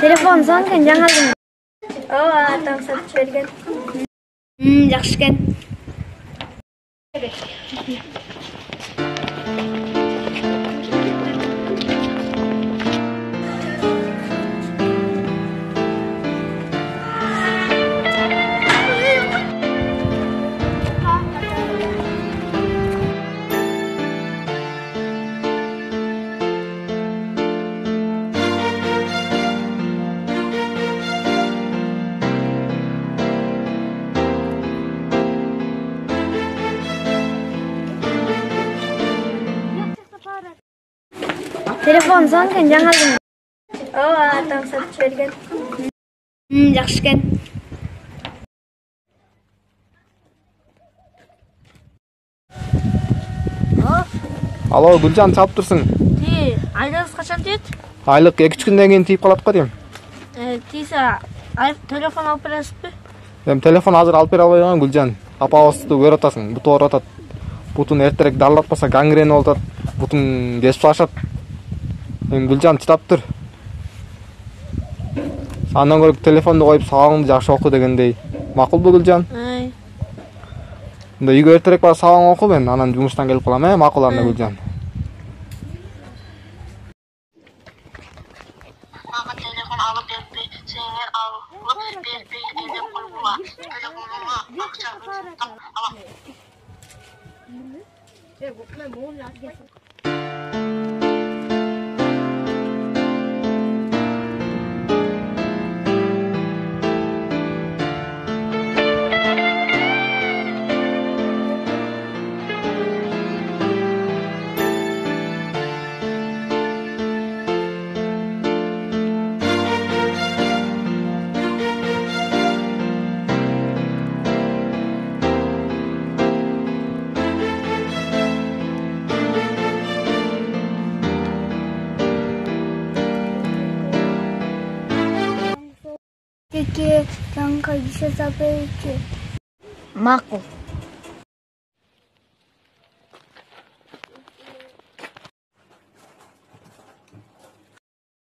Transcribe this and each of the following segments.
Telefon so'ngan жаңалдым. Ооба, атам сатып берген. Жакшы экен. Telefon so'ngan жаңалдым. Ооба, атам сатып берген. Жакшы экен. Алло, Гүлжан, чалып турсуң? Айлығыз қашан тиет? Айлык 2-3 күндөн кийин тийип калат го дейм. Тисе, телефон алып бересизби? Телефон азыр алып бере албайм, Гүлжан. Апабызды көрүп атасың, буту ооруп атат. Бутун эртерээк дарылатпаса гангрена болуп атат. Бутун кесип салышат. Гүлжан, чыдап тур. Андан көрө телефонду коюп сабагыңды жакшы оку дегендей. Макулбу, Гүлжан? Мында үйгө эртерээк барып сабагыңды оку, мен анан жумуштан келип калам, макул анда, Гүлжан. Мага телефон алып бербей, сеңер алып бербей деп койгула. Телефонума акчаны тап алам. Peki, kanka işe belki. Makul.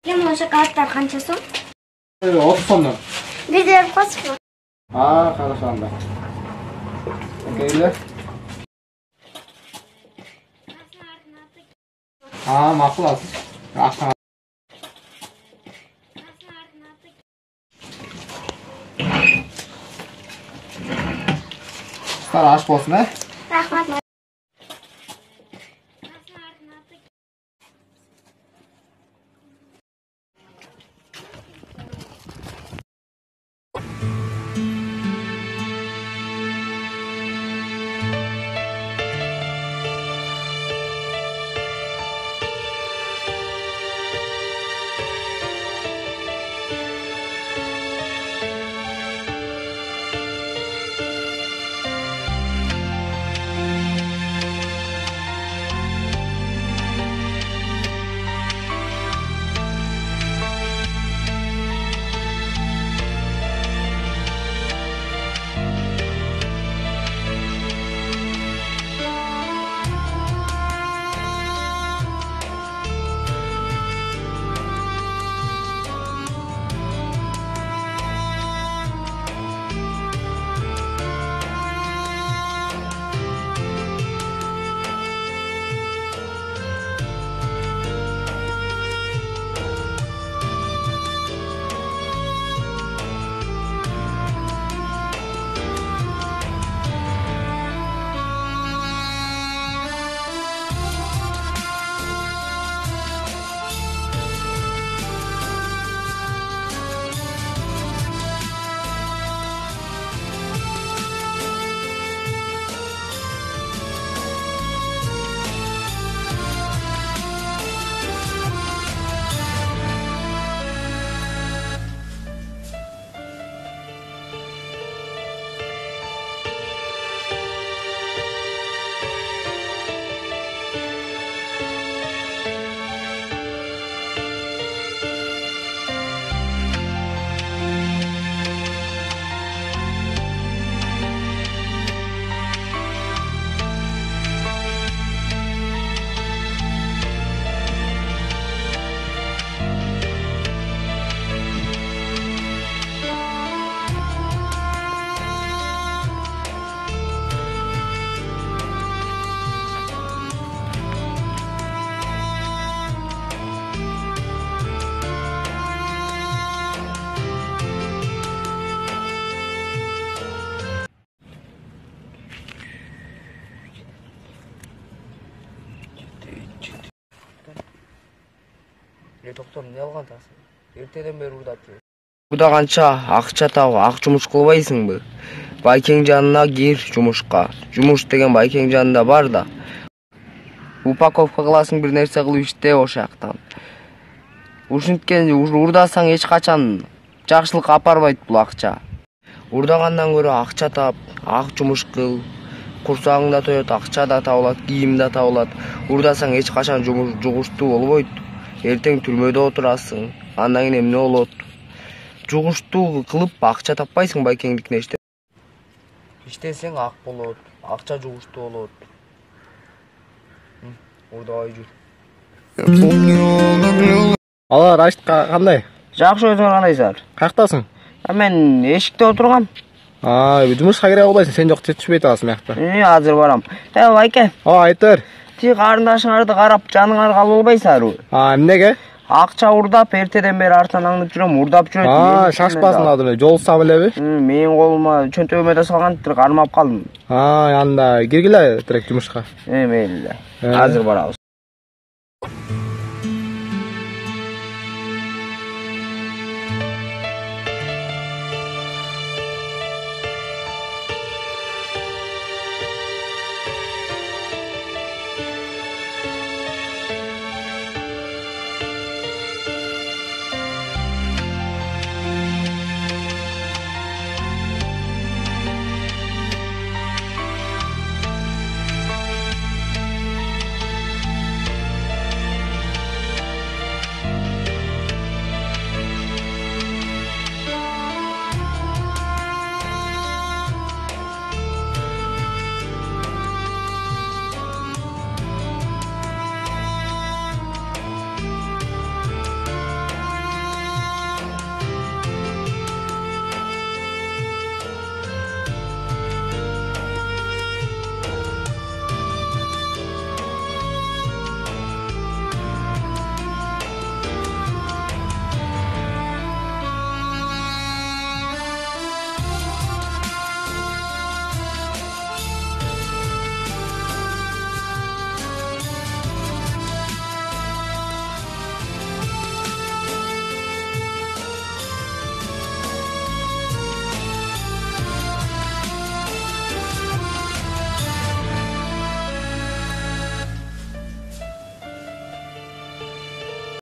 Kim o'sha kartlar qancha so'm? 30 so'mdan. Bizlar pasport. Хорошо анда. Okeylar. Макул алсыз. Акча. Аш болсын, Рахмат. Токтор, эмне кылган атасың? Эртеден бери урдап жүр. Урдаганча акча табып, ак жумуш кылбайсыңбы? Байкең жанына кир жумушка. Жумуш деген байкең жанында бар да. Упаковка кыласың, бир нерсе кылып иште ошактан. Ушинткенде урдасаң эч качан жакшылык апарбайт бул акча. Урдагандан көрө акча тап, ак жумуш кыл. Курсагың да тоет, акча да табылат, кийим да табылат. Урдасаң эч качан жугуштуу болбойт. Эртең түрмөдө отурасың. Андан кийин эмне болот? Жугуштуу кылып акча таппайсың байкеңдикине иштеп. Иштесең ак болот, акча жугуштуу болот. Урдабай жүр. Ала Рашид кандай? Жакшы, өзүң кандайсың? Каяктасың? Мен эшикте отургам. Жумушка кире албайсың, сен жок жетишпейт атасың мыякта. Азыр барам. Байке. Айтыр. Ти карындашыңарды карап жаныңар калып албайсыңарбы? Эмнеге? Акча урдап, эртеден бери артынан аңдып жүрөм, урдап жүрөт. Шашпасын адым, жолсам элеби? Менин колума чөнтөгүмө да салган, кармап калдым. Анда киргиле директ жумушка. Мейли. Азыр барабыз.